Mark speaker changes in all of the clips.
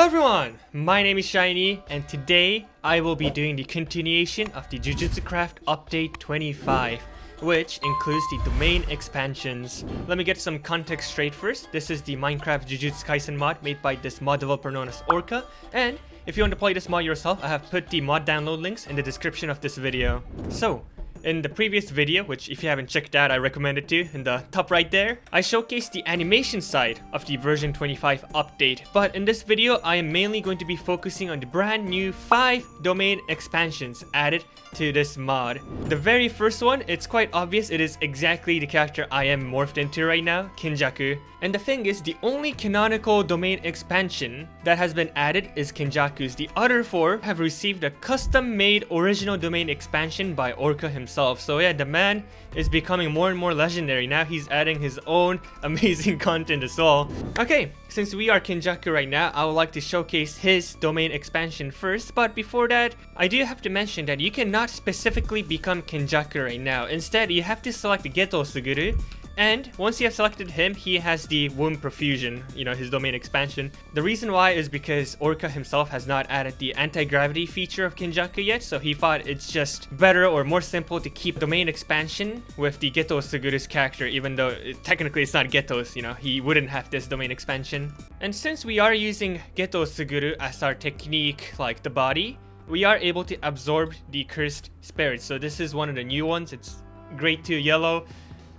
Speaker 1: Hello everyone, my name is Shiny and today I will be doing the continuation of the Jujutsu Craft Update 25, which includes the domain expansions. Let me get some context straight first. This is the Minecraft Jujutsu Kaisen mod made by this mod developer known as Orca, and if you want to play this mod yourself, I have put the mod download links in the description of this video. So, in the previous video, which if you haven't checked out, I recommend it to, in the top right there, I showcased the animation side of the version 25 update. But in this video, I am mainly going to be focusing on the brand new 5 domain expansions added to this mod. The very first one, it's quite obvious, it is exactly the character I am morphed into right now, Kenjaku. And the thing is, the only canonical domain expansion that has been added is Kenjaku's. The other 4 have received a custom-made original domain expansion by Orca himself. So yeah, the man is becoming more and more legendary. Now he's adding his own amazing content as well. Okay, since we are Kenjaku right now, I would like to showcase his domain expansion first. But before that, I do have to mention that you cannot specifically become Kenjaku right now. Instead, you have to select Geto Suguru. And once you have selected him, he has the womb Profusion, his domain expansion. The reason why is because Orca himself has not added the anti-gravity feature of Kenjaku yet, so he thought it's just better or more simple to keep domain expansion with the Geto Suguru's character, even though technically it's not Geto's, he wouldn't have this domain expansion. And since we are using Geto Suguru as our technique, like the body, we are able to absorb the cursed spirits. So this is one of the new ones. It's grade 2 yellow.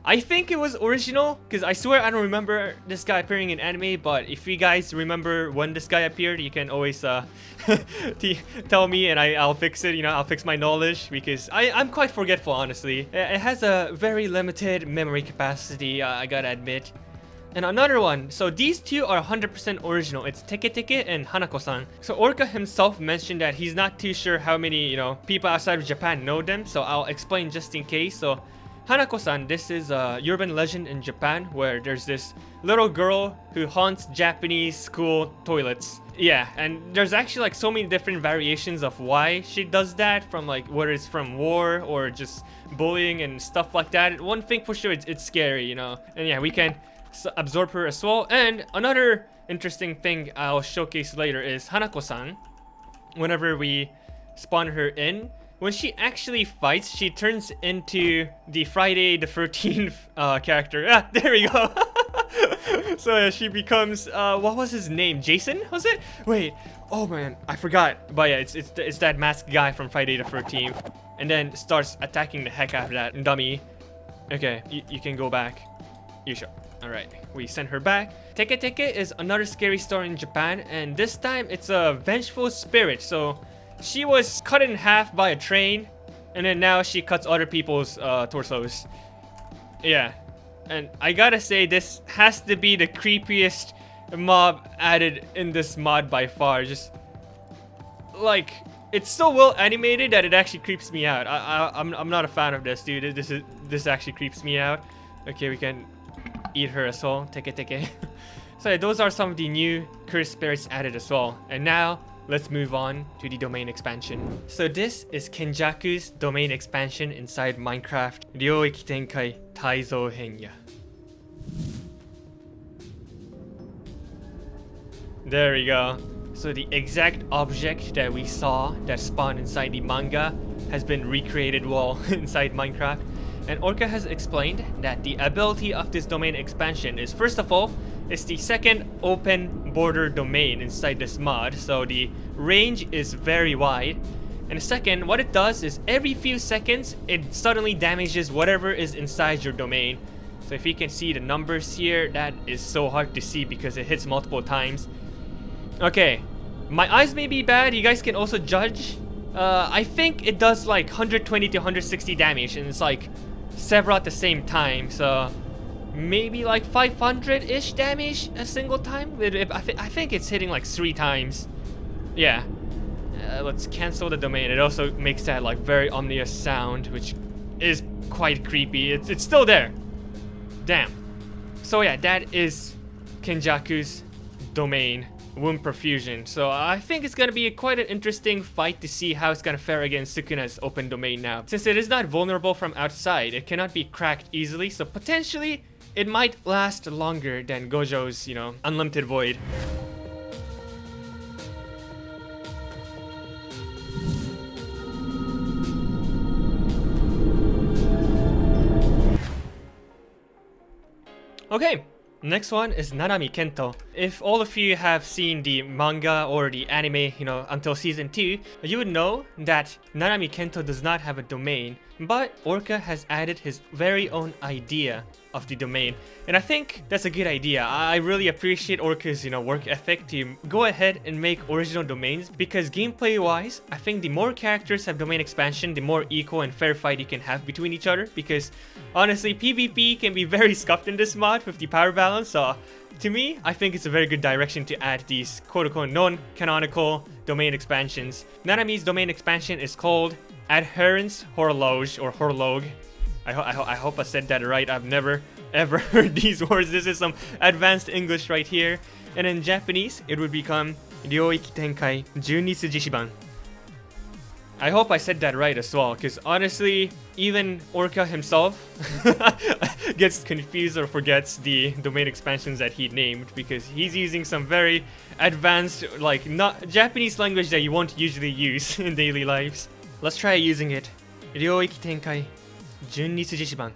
Speaker 1: I think it was original, because I swear I don't remember this guy appearing in anime, but if you guys remember when this guy appeared, you can always tell me and I'll fix it, I'll fix my knowledge, because I'm quite forgetful, honestly. It has a very limited memory capacity, I gotta admit. And another one, so these two are 100% original. It's Teke Teke and Hanako-san. So Orca himself mentioned that he's not too sure how many, people outside of Japan know them, so I'll explain just in case. So Hanako-san, this is a urban legend in Japan where there's this little girl who haunts Japanese school toilets. Yeah, and there's actually like so many different variations of why she does that, from like whether it's from war or just bullying and stuff like that. One thing for sure, it's scary, And yeah, we can absorb her as well. And another interesting thing I'll showcase later is Hanako-san, whenever we spawn her in, when she actually fights, she turns into the Friday the 13th character. Ah, there we go. So yeah, she becomes, what was his name? Jason, was it? Wait, oh man, I forgot. But yeah, it's that masked guy from Friday the 13th. And then starts attacking the heck out of that dummy. Okay, you can go back. You should. Alright, we send her back. Teke Teke is another scary story in Japan, and this time it's a vengeful spirit. So she was cut in half by a train, and then now she cuts other people's torsos. Yeah, and I gotta say, this has to be the creepiest mob added in this mod by far. Just like, it's so well animated that it actually creeps me out. I'm not a fan of this, dude. This actually creeps me out. Okay, we can eat her as well. Teke Teke. So yeah, those are some of the new cursed spirits added as well. And now let's move on to the domain expansion. So this is Kenjaku's domain expansion inside Minecraft Ryoiki Tenkai Taizo Henya. There we go. So the exact object that we saw that spawned inside the manga has been recreated inside Minecraft. And Orca has explained that the ability of this domain expansion is, first of all, it's the second open border domain inside this mod, so the range is very wide. And second, what it does is every few seconds, it suddenly damages whatever is inside your domain. So if you can see the numbers here, that is so hard to see because it hits multiple times. Okay, my eyes may be bad, you guys can also judge. I think it does like 120 to 160 damage, and it's like several at the same time, so maybe like 500-ish damage a single time. I think it's hitting like 3 times. Yeah. Let's cancel the domain. It also makes that like very ominous sound, which is quite creepy. It's still there. Damn. So yeah, that is Kenjaku's domain, womb Profusion. So I think it's gonna be quite an interesting fight to see how it's gonna fare against Sukuna's open domain now. Since it is not vulnerable from outside, it cannot be cracked easily, so potentially it might last longer than Gojo's, unlimited void. Okay, next one is Nanami Kento. If all of you have seen the manga or the anime, until season 2, you would know that Nanami Kento does not have a domain, but Orca has added his very own idea of the domain. And I think that's a good idea. I really appreciate Orca's, work ethic to go ahead and make original domains, because gameplay wise, I think the more characters have domain expansion, the more equal and fair fight you can have between each other, because honestly, PvP can be very scuffed in this mod with the power balance. So to me, I think it's a very good direction to add these quote-unquote non-canonical domain expansions. Nanami's domain expansion is called Adherence Horloge or Horloge. I hope I said that right. I've never ever heard these words. This is some advanced English right here. And in Japanese, it would become Ryoiki Tenkai Junitsu Jishiban. I hope I said that right as well, because honestly, even Orca himself gets confused or forgets the domain expansions that he named, because he's using some very advanced, not Japanese language that you won't usually use in daily lives. Let's try using it. Ryoiki Tenkai Junitsu Jishiban.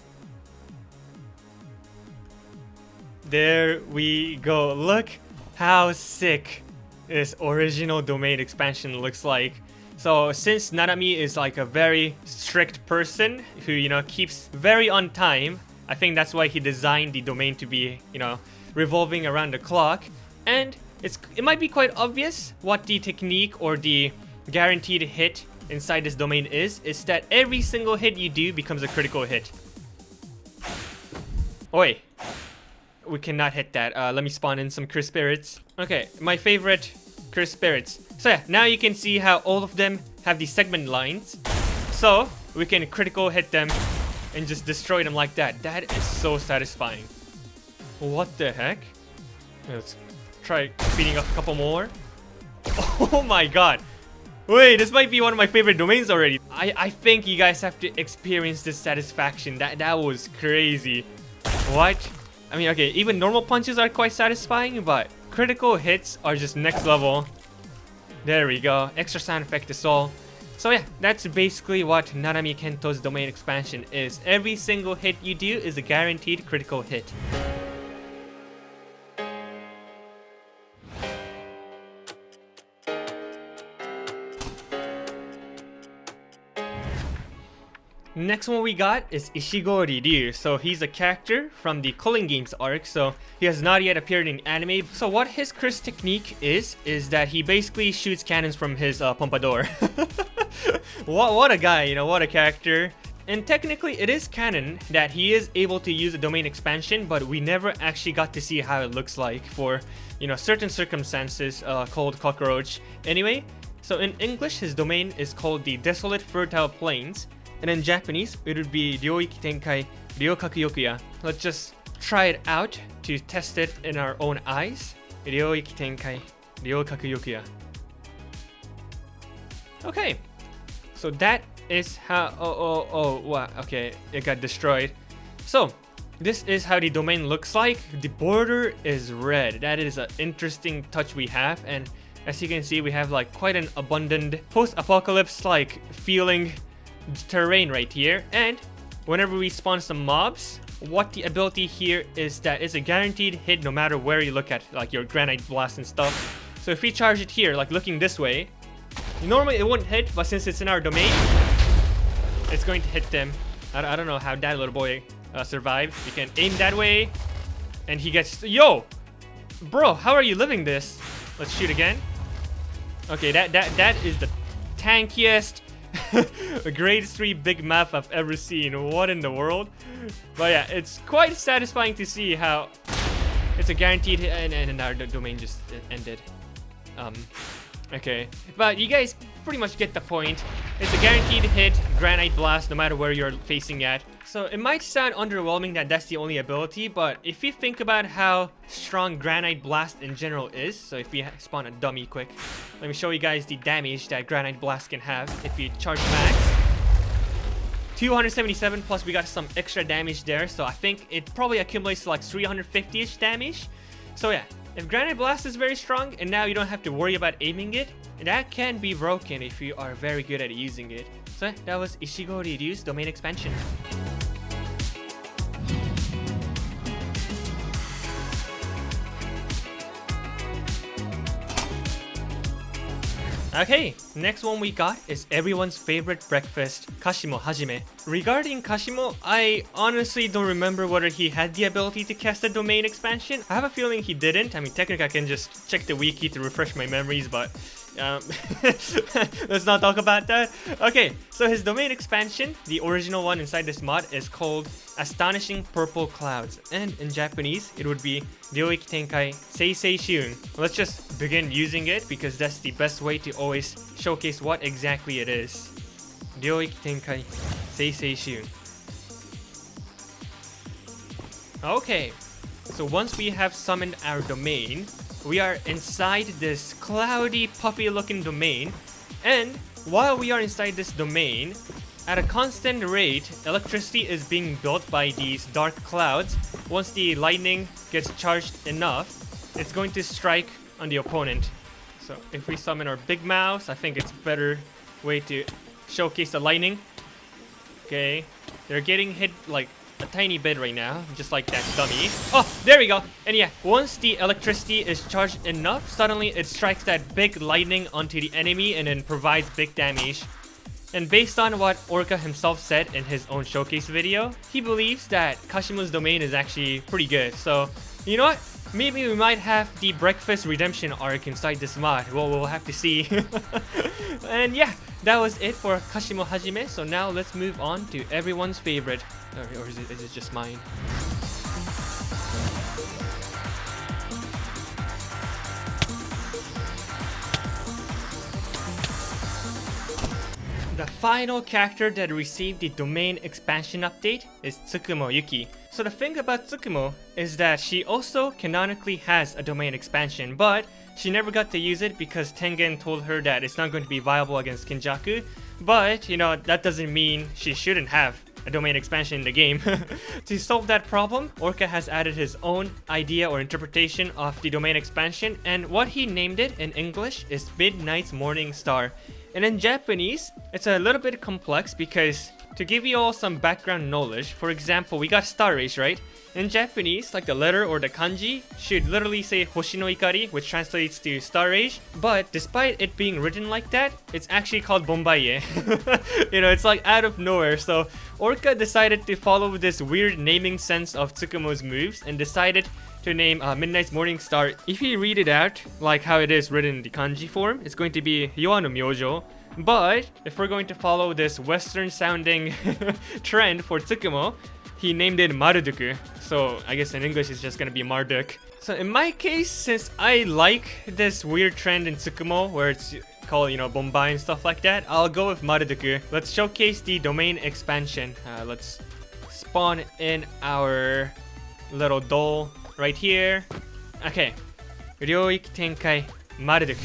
Speaker 1: There we go. Look how sick this original domain expansion looks like. So since Nanami is like a very strict person who, keeps very on time, I think that's why he designed the domain to be, revolving around the clock. And it might be quite obvious what the technique or the guaranteed hit inside this domain is that every single hit you do becomes a critical hit. Oi. We cannot hit that. Let me spawn in some Cursed Spirits. Okay, my favorite Cursed Spirits. So yeah, now you can see how all of them have these segment lines. So we can critical hit them and just destroy them like that. That is so satisfying. What the heck? Let's try speeding up a couple more. Oh my god. Wait, this might be one of my favorite domains already. I think you guys have to experience this satisfaction. That was crazy. What? I mean, okay, even normal punches are quite satisfying, but critical hits are just next level. There we go. Extra sound effect is all. So yeah, that's basically what Nanami Kento's domain expansion is. Every single hit you do is a guaranteed critical hit. Next one we got is Ishigori Ryu. So he's a character from the Culling Games arc, so he has not yet appeared in anime. So what his curse technique is that he basically shoots cannons from his pompadour. What a guy, what a character. And technically it is canon that he is able to use a domain expansion, but we never actually got to see how it looks like for, certain circumstances called Cockroach. Anyway, so in English his domain is called the Desolate Fertile Plains. And in Japanese, it would be Ryoiki Tenkai Ryokakuyokuya. Let's just try it out to test it in our own eyes. Ryoiki Tenkai Ryokakuyokuya. Okay. So that is how... What? Okay, it got destroyed. So, this is how the domain looks like. The border is red. That is an interesting touch we have. And as you can see, we have quite an abundant post-apocalypse feeling terrain right here. And whenever we spawn some mobs, what the ability here is that it's a guaranteed hit no matter where you look at, your granite blast and stuff. So if we charge it here, looking this way, normally it wouldn't hit, but since it's in our domain, it's going to hit them. I don't know how that little boy survived. You can aim that way and he gets... Yo! Bro, how are you living this? Let's shoot again. Okay, that is the tankiest grade 3 big map I've ever seen. What in the world? But yeah, it's quite satisfying to see how it's a guaranteed hit, and our domain just ended. Okay, but you guys pretty much get the point. It's a guaranteed hit, granite blast, no matter where you're facing at. So it might sound underwhelming that that's the only ability, but if you think about how strong granite blast in general is, so if we spawn a dummy quick, let me show you guys the damage that granite blast can have if you charge max. 277 plus we got some extra damage there, so I think it probably accumulates to 350-ish damage. So yeah, if granite blast is very strong and now you don't have to worry about aiming it, that can be broken if you are very good at using it. So yeah, that was Ishigori Ryu's domain expansion. Okay, next one we got is everyone's favorite breakfast, Kashimo Hajime. Regarding Kashimo, I honestly don't remember whether he had the ability to cast a domain expansion. I have a feeling he didn't. I mean, technically I can just check the wiki to refresh my memories, but let's not talk about that. Okay, so his domain expansion, the original one inside this mod, is called Astonishing Purple Clouds, and in Japanese it would be Ryoiki Tenkai Seisei Shiun. Let's just begin using it because that's the best way to always showcase what exactly it is. Ryoiki Tenkai Seisei Shiun. Okay, so once we have summoned our domain, we are inside this cloudy, puffy looking domain, and while we are inside this domain, at a constant rate, electricity is being built by these dark clouds. Once the lightning gets charged enough, it's going to strike on the opponent. So if we summon our big mouse, I think it's a better way to showcase the lightning. Okay, they're getting hit like a tiny bit right now, just like that dummy. Oh, there we go. And yeah, once the electricity is charged enough, suddenly it strikes that big lightning onto the enemy and then provides big damage. And based on what Orca himself said in his own showcase video, he believes that Kashimo's domain is actually pretty good. So, you know what? Maybe we might have the breakfast redemption arc inside this mod. Well, we'll have to see. And yeah, that was it for Kashimo Hajime. So now let's move on to everyone's favorite. Or is it just mine? The final character that received the domain expansion update is Tsukumo Yuki. So the thing about Tsukumo is that she also canonically has a domain expansion, but she never got to use it because Tengen told her that it's not going to be viable against Kenjaku. But, you know, that doesn't mean she shouldn't have a domain expansion in the game. To solve that problem, Orca has added his own idea or interpretation of the domain expansion, and what he named it in English is Midnight's Morning Star. And in Japanese, it's a little bit complex because to give you all some background knowledge, for example, we got Star Race, right? In Japanese, like the letter or the kanji should literally say Hoshi no Ikari, which translates to Star Race. But despite it being written like that, it's actually called Bombaye. You know, it's like out of nowhere. So Orca decided to follow this weird naming sense of Tsukumo's moves and decided to name Midnight's Morning Star. If you read it out like how it is written in the kanji form, it's going to be Yoa no Myojo. But if we're going to follow this western sounding trend for Tsukumo, he named it Maruduku. So I guess in English it's just gonna be Marduk. So in my case, since I like this weird trend in Tsukumo where it's called, you know, Bombay and stuff like that, I'll go with Maruduku. Let's showcase the domain expansion. Let's spawn in our little doll right here. Okay, Ryoiki Tenkai Maruduku.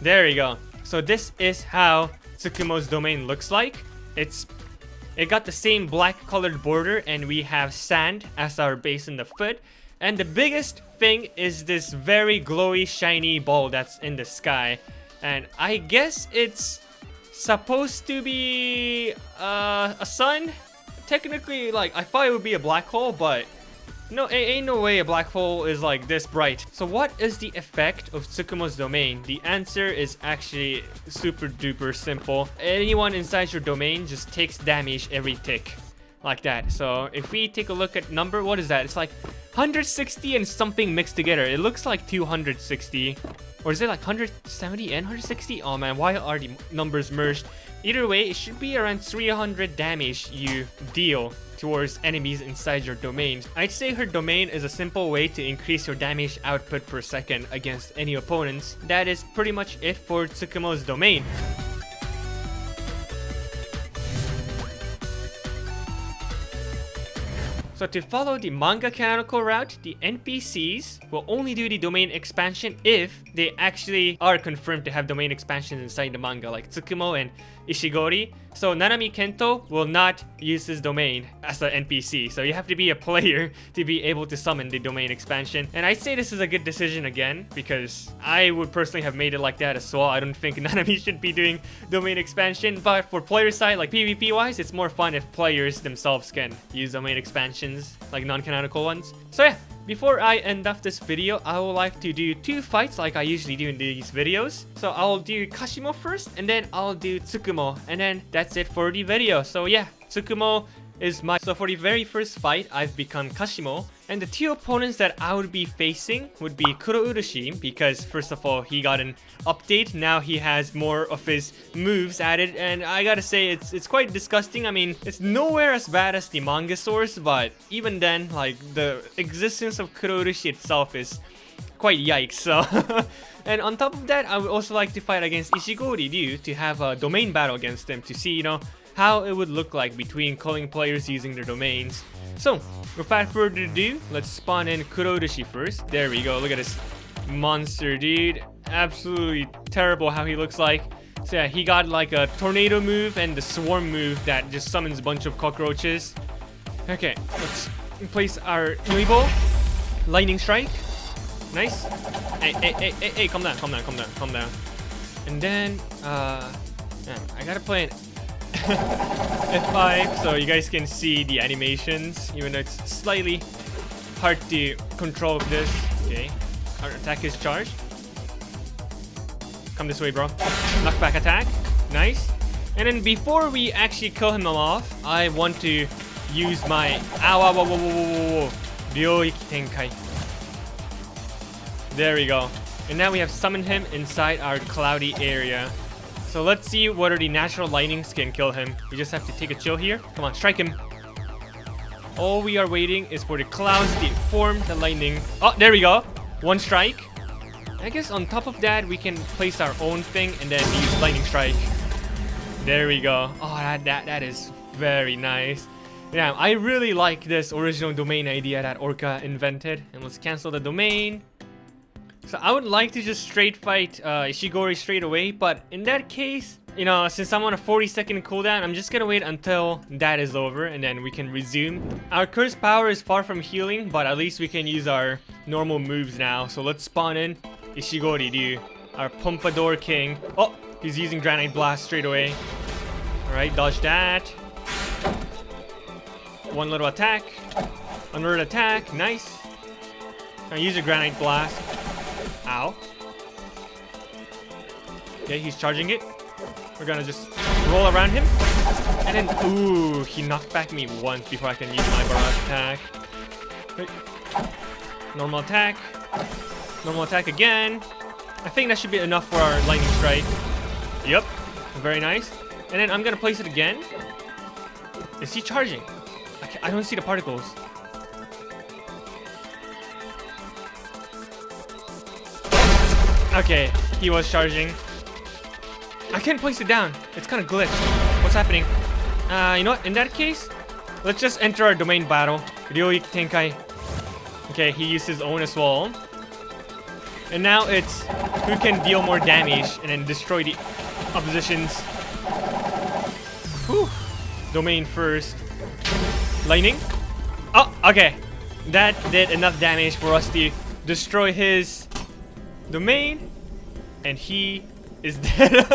Speaker 1: There you go. So this is how Tsukumo's domain looks like. It got the same black colored border and we have sand as our base in the foot. And the biggest thing is this very glowy shiny ball that's in the sky. And I guess it's supposed to be a sun. Technically, like, I thought it would be a black hole, but no, ain't no way a black hole is like this bright. So what is the effect of Tsukumo's domain? The answer is actually super duper simple. Anyone inside your domain just takes damage every tick. Like that. So if we take a look at number, what is that? It's like 160 and something mixed together. It looks like 260. Or is it like 170 and 160? Oh man, why are the numbers merged? Either way, it should be around 300 damage you deal towards enemies inside your domain. I'd say her domain is a simple way to increase your damage output per second against any opponents. That is pretty much it for Tsukumo's domain. So to follow the manga canonical route, the NPCs will only do the domain expansion if they actually are confirmed to have domain expansions inside the manga, like Tsukumo and Ishigori. So Nanami Kento will not use his domain as an NPC, so you have to be a player to be able to summon the domain expansion. And I'd say this is a good decision again, because I would personally have made it like that as well. I don't think Nanami should be doing domain expansion, but for player side, like PvP wise, it's more fun if players themselves can use domain expansions, like non-canonical ones. So yeah, before I end off this video, I would like to do 2 fights like I usually do in these videos. So I'll do Kashimo first, and then I'll do Tsukumo, and then that's it for the video. So yeah, Tsukumo is my... So for the very first fight, I've become Kashimo, and the 2 opponents that I would be facing would be Kurourushi, because first of all, he got an update. Now he has more of his moves added, and I gotta say, it's quite disgusting. I mean, it's nowhere as bad as the manga source, but even then, like, the existence of Kurourushi itself is quite yikes. So and on top of that, I would also like to fight against Ishigori Ryu to have a domain battle against him to see, you know, how it would look like between calling players using their domains. So, without further ado, let's spawn in Kurourushi first. There we go. Look at this monster, dude. Absolutely terrible how he looks like. So yeah, he got like a tornado move and the swarm move that just summons a bunch of cockroaches. Okay, let's place our Nuibo. Lightning strike. Nice. Hey, calm down. And then, I gotta play an F5 so you guys can see the animations, even though it's slightly hard to control with this. Okay, our attack is charged. Come this way, bro. Knockback attack. Nice. And then before we actually kill him off, I want to use my Ryoiki Tenkai. There we go. And now we have summoned him inside our cloudy area. So let's see whether the natural lightnings can kill him. We just have to take a chill here. Come on, strike him. All we are waiting is for the clouds to form the lightning. Oh, there we go. 1 strike. I guess on top of that, we can place our own thing and then use lightning strike. There we go. Oh, that is very nice. Yeah, I really like this original domain idea that Orca invented. And let's cancel the domain. So I would like to just straight fight Ishigori straight away, but in that case, you know, since I'm on a 40-second cooldown, I'm just gonna wait until that is over and then we can resume. Our curse power is far from healing, but at least we can use our normal moves now. So let's spawn in Ishigori Ryu, our Pompadour King. Oh, he's using Granite Blast straight away. Alright, dodge that. One little attack. Another attack, nice. Now use a Granite Blast. Ow. Okay, he's charging it. We're gonna just roll around him. And then, ooh, he knocked back me once before I can use my barrage attack. Okay. Normal attack. Normal attack again. I think that should be enough for our lightning strike. Yep, very nice. And then I'm gonna place it again. Is he charging? I don't see the particles. Okay, he was charging. I can't place it down. It's kind of glitched. What's happening? You know what? In that case, let's just enter our domain battle. Ryoiki Tenkai. Okay, he used his own as well. And now it's who can deal more damage and then destroy the oppositions. Whew. Domain first. Lightning. Oh, okay. That did enough damage for us to destroy his domain, and he is dead.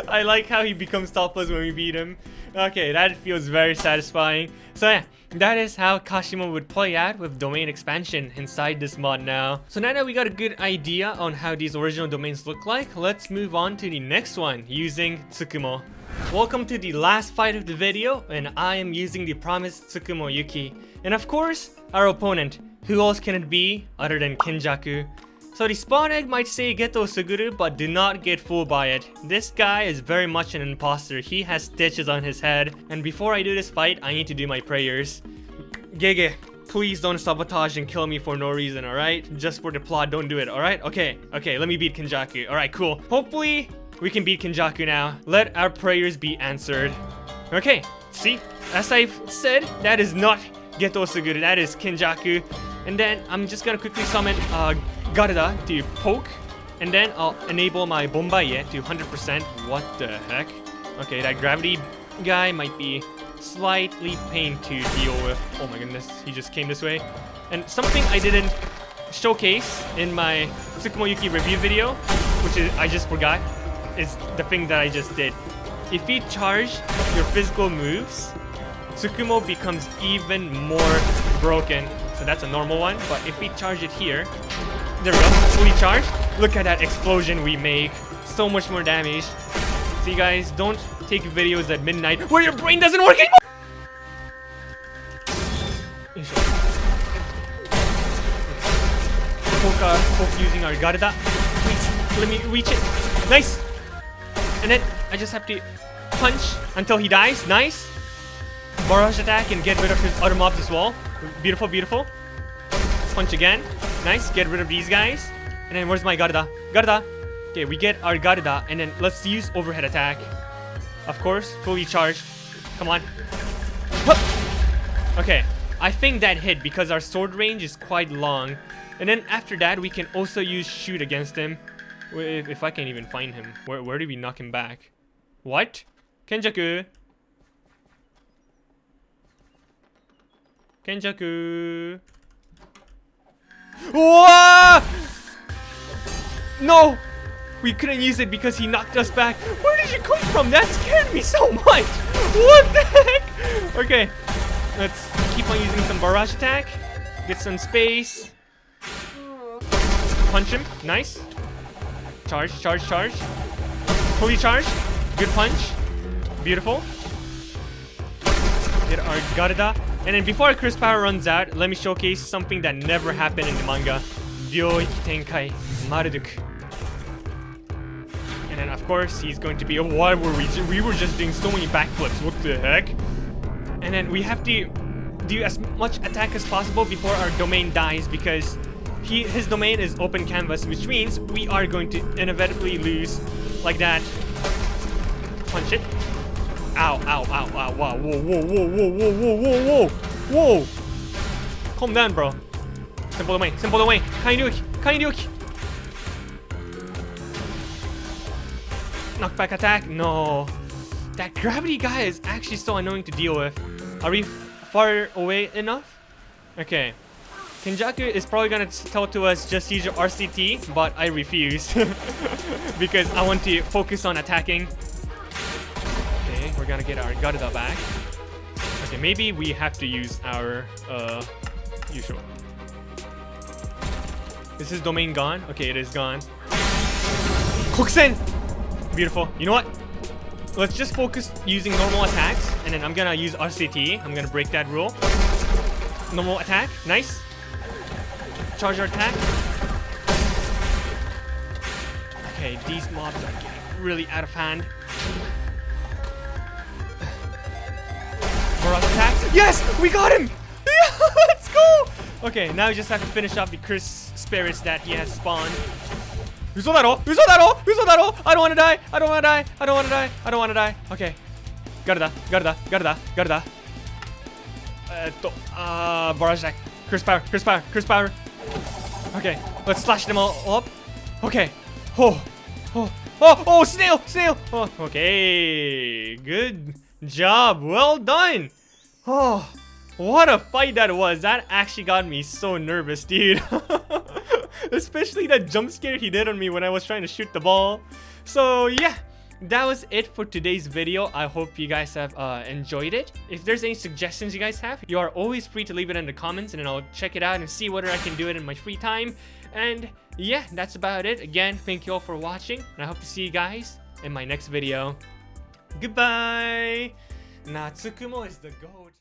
Speaker 1: I like how he becomes topless when we beat him. Okay, that feels very satisfying. So yeah, that is how Kashimo would play out with domain expansion inside this mod now. So now that we got a good idea on how these original domains look like, let's move on to the next one using Tsukumo. Welcome to the last fight of the video, and I am using the promised Tsukumo Yuki. And of course, our opponent. Who else can it be other than Kenjaku? So the spawn egg might say Geto Suguru, but do not get fooled by it. This guy is very much an imposter. He has stitches on his head. And before I do this fight, I need to do my prayers. Gege, please don't sabotage and kill me for no reason, alright? Just for the plot, don't do it, alright? Okay, let me beat Kenjaku. Alright, cool. Hopefully, we can beat Kenjaku now. Let our prayers be answered. Okay, see? As I've said, that is not Geto Suguru, that is Kenjaku. And then I'm just gonna quickly summon Garada to poke, and then I'll enable my Bombaye to 100%. What the heck? Okay, that gravity guy might be slightly pain to deal with. Oh my goodness, he just came this way. And something I didn't showcase in my Tsukumo Yuki review video, which is I just forgot, is the thing that I just did. If you charge your physical moves, Tsukumo becomes even more broken. So that's a normal one. But if we charge it here, there we go, fully charged. Look at that explosion we make. So much more damage. So you guys, don't take videos at midnight where your brain doesn't work anymore. Poke using our Garda. Please, let me reach it. Nice. And then I just have to punch until he dies. Nice. Barrage attack and get rid of his other mobs as well. Beautiful, beautiful. Punch again. Nice. Get rid of these guys. And then where's my Garda? Garda. Okay, we get our Garda, and then let's use overhead attack. Of course, fully charged. Come on. Hup. Okay, I think that hit because our sword range is quite long. And then after that, we can also use shoot against him. If I can even find him. Where did we knock him back? What? Kenjaku. Kenjaku. Whoa! No! We couldn't use it because he knocked us back. Where did you come from? That scared me so much. What the heck? Okay. Let's keep on using some barrage attack. Get some space. Punch him. Nice. Charge, charge, charge. Fully charged. Good punch. Beautiful. Get our Garda. And then before our Chris power runs out, let me showcase something that never happened in the manga. Ryoiki Tenkai Marduk. And then of course he's going to be, what were we were just doing so many backflips, what the heck? And then we have to do as much attack as possible before our domain dies, because his domain is open canvas, which means we are going to inevitably lose like that. Punch it. Ow, ow, ow, ow, wow, whoa, whoa, whoa, whoa, whoa, whoa, whoa, whoa, whoa. Calm down, bro. Simple domain, simple domain. Kainyuki, Kainyuki. Knockback attack, no. That gravity guy is actually so annoying to deal with. Are we far away enough? Okay. Kenjaku is probably gonna tell to us just use your RCT, but I refuse. Because I want to focus on attacking. Okay, we're gonna get our Garda back. Okay, maybe we have to use our usual. Is his domain gone? Okay, it is gone. Kokusen! Beautiful. You know what? Let's just focus using normal attacks, and then I'm gonna use RCT. I'm gonna break that rule. Normal attack. Nice. Charge our attack. Okay, these mobs are getting really out of hand. Barrage attack. Yes! We got him! Yeah, let's go! Okay, now we just have to finish off the cursed spirits that he has spawned. Usodaro! Usodaro! Usodaro! I don't want to die! I don't want to die! I don't want to die! I don't want to die! Okay. Garda! Garda! Garda! Garda! Barrage attack. Curse power! Curse power! Curse power! Okay. Let's slash them all up. Okay. Oh! Oh! Oh! Oh! Snail! Snail! Oh! Okay. Good job. Well done! Oh! What a fight that was. That actually got me so nervous, dude. Especially that jump scare he did on me when I was trying to shoot the ball. So yeah, that was it for today's video. I hope you guys have enjoyed it. If there's any suggestions you guys have, you are always free to leave it in the comments, and then I'll check it out and see whether I can do it in my free time. And yeah, that's about it. Again, thank you all for watching, and I hope to see you guys in my next video. Goodbye! Nah, Tsukumo is the GOAT.